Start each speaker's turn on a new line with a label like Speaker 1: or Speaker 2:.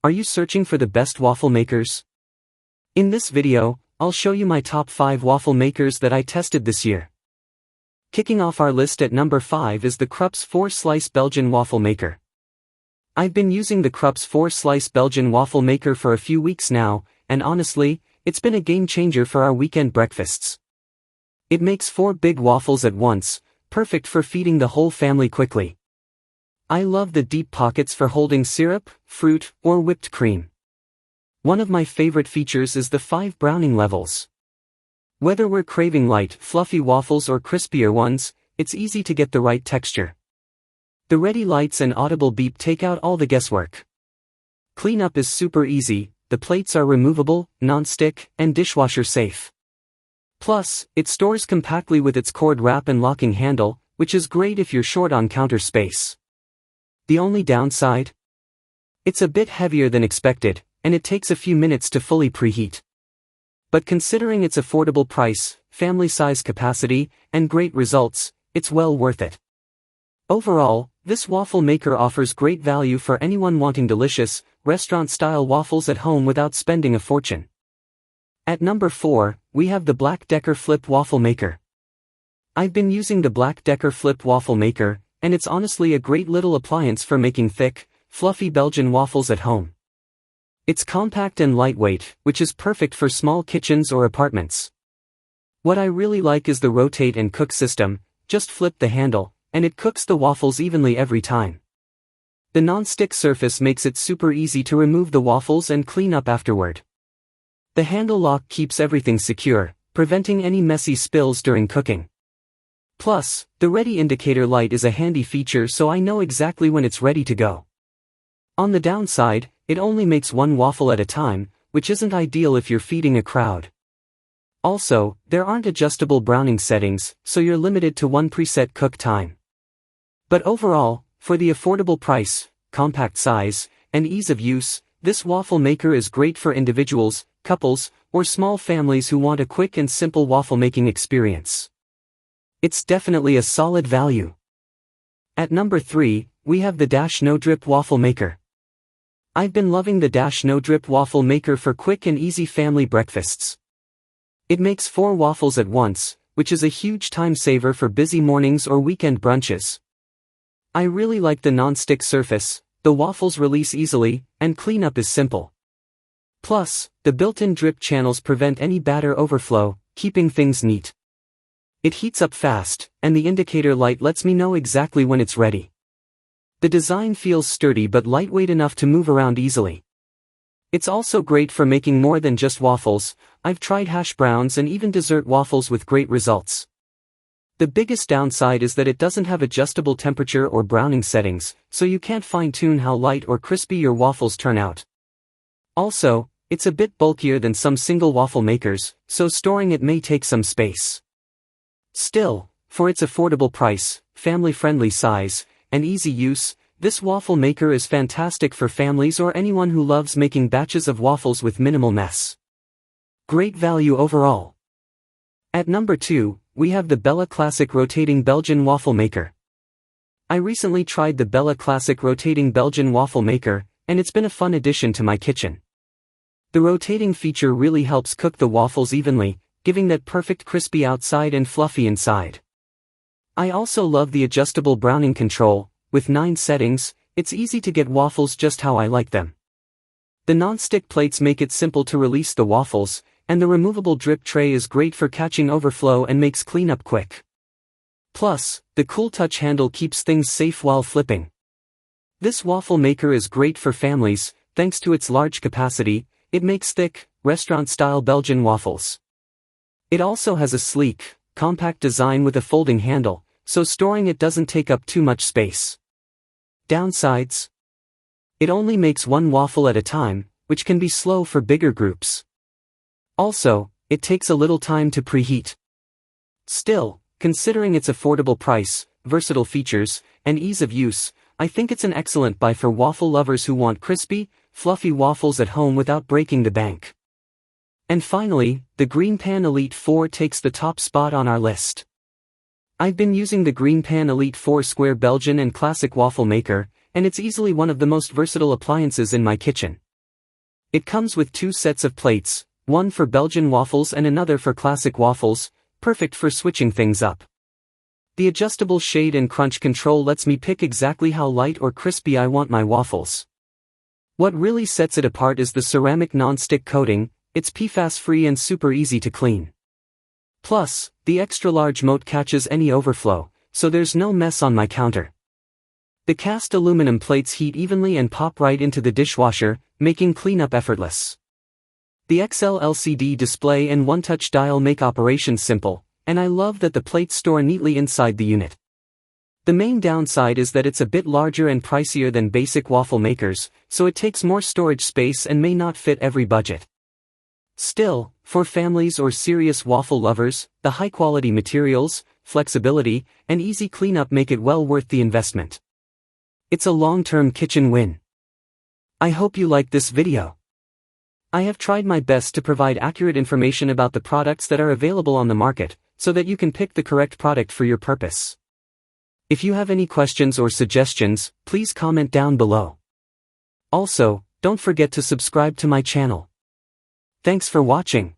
Speaker 1: Are you searching for the best waffle makers? In this video, I'll show you my top 5 waffle makers that I tested this year. Kicking off our list at number 5 is the Krups 4-Slice Belgian Waffle Maker. I've been using the Krups 4-Slice Belgian Waffle Maker for a few weeks now, and honestly, it's been a game changer for our weekend breakfasts. It makes 4 big waffles at once, perfect for feeding the whole family quickly. I love the deep pockets for holding syrup, fruit, or whipped cream. One of my favorite features is the 5 browning levels. Whether we're craving light, fluffy waffles or crispier ones, it's easy to get the right texture. The ready lights and audible beep take out all the guesswork. Cleanup is super easy, the plates are removable, non-stick, and dishwasher safe. Plus, it stores compactly with its cord wrap and locking handle, which is great if you're short on counter space. The only downside? It's a bit heavier than expected, and it takes a few minutes to fully preheat. But considering its affordable price, family size capacity, and great results, it's well worth it. Overall, this waffle maker offers great value for anyone wanting delicious, restaurant-style waffles at home without spending a fortune. At number 4, we have the Black Decker Flip Waffle Maker. I've been using the Black Decker Flip Waffle Maker, and it's honestly a great little appliance for making thick, fluffy Belgian waffles at home. It's compact and lightweight, which is perfect for small kitchens or apartments. What I really like is the rotate and cook system. Just flip the handle, and it cooks the waffles evenly every time. The non-stick surface makes it super easy to remove the waffles and clean up afterward. The handle lock keeps everything secure, preventing any messy spills during cooking. Plus, the ready indicator light is a handy feature, so I know exactly when it's ready to go. On the downside, it only makes 1 waffle at a time, which isn't ideal if you're feeding a crowd. Also, there aren't adjustable browning settings, so you're limited to 1 preset cook time. But overall, for the affordable price, compact size, and ease of use, this waffle maker is great for individuals, couples, or small families who want a quick and simple waffle making experience. It's definitely a solid value. At number 3, we have the Dash No Drip Waffle Maker. I've been loving the Dash No Drip Waffle Maker for quick and easy family breakfasts. It makes 4 waffles at once, which is a huge time saver for busy mornings or weekend brunches. I really like the non-stick surface, the waffles release easily, and cleanup is simple. Plus, the built-in drip channels prevent any batter overflow, keeping things neat. It heats up fast, and the indicator light lets me know exactly when it's ready. The design feels sturdy but lightweight enough to move around easily. It's also great for making more than just waffles. I've tried hash browns and even dessert waffles with great results. The biggest downside is that it doesn't have adjustable temperature or browning settings, so you can't fine-tune how light or crispy your waffles turn out. Also, it's a bit bulkier than some single waffle makers, so storing it may take some space. Still, for its affordable price, family-friendly size, and easy use, this waffle maker is fantastic for families or anyone who loves making batches of waffles with minimal mess. Great value overall. At number 2, we have the Bella Classic Rotating Belgian Waffle Maker. I recently tried the Bella Classic Rotating Belgian Waffle Maker, and it's been a fun addition to my kitchen. The rotating feature really helps cook the waffles evenly, giving that perfect crispy outside and fluffy inside. I also love the adjustable browning control. With 9 settings, it's easy to get waffles just how I like them. The non-stick plates make it simple to release the waffles, and the removable drip tray is great for catching overflow and makes cleanup quick. Plus, the cool touch handle keeps things safe while flipping. This waffle maker is great for families. Thanks to its large capacity, it makes thick, restaurant-style Belgian waffles. It also has a sleek, compact design with a folding handle, so storing it doesn't take up too much space. Downsides? It only makes 1 waffle at a time, which can be slow for bigger groups. Also, it takes a little time to preheat. Still, considering its affordable price, versatile features, and ease of use, I think it's an excellent buy for waffle lovers who want crispy, fluffy waffles at home without breaking the bank. And finally, the Green Pan Elite 4 takes the top spot on our list. I've been using the Green Pan Elite 4 Square Belgian and Classic Waffle Maker, and it's easily one of the most versatile appliances in my kitchen. It comes with 2 sets of plates, one for Belgian waffles and another for classic waffles, perfect for switching things up. The adjustable shade and crunch control lets me pick exactly how light or crispy I want my waffles. What really sets it apart is the ceramic non-stick coating. It's PFAS-free and super easy to clean. Plus, the extra-large moat catches any overflow, so there's no mess on my counter. The cast aluminum plates heat evenly and pop right into the dishwasher, making cleanup effortless. The XL LCD display and one-touch dial make operations simple, and I love that the plates store neatly inside the unit. The main downside is that it's a bit larger and pricier than basic waffle makers, so it takes more storage space and may not fit every budget. Still, for families or serious waffle lovers, the high-quality materials, flexibility, and easy cleanup make it well worth the investment. It's a long-term kitchen win. I hope you liked this video. I have tried my best to provide accurate information about the products that are available on the market, so that you can pick the correct product for your purpose. If you have any questions or suggestions, please comment down below. Also, don't forget to subscribe to my channel. Thanks for watching.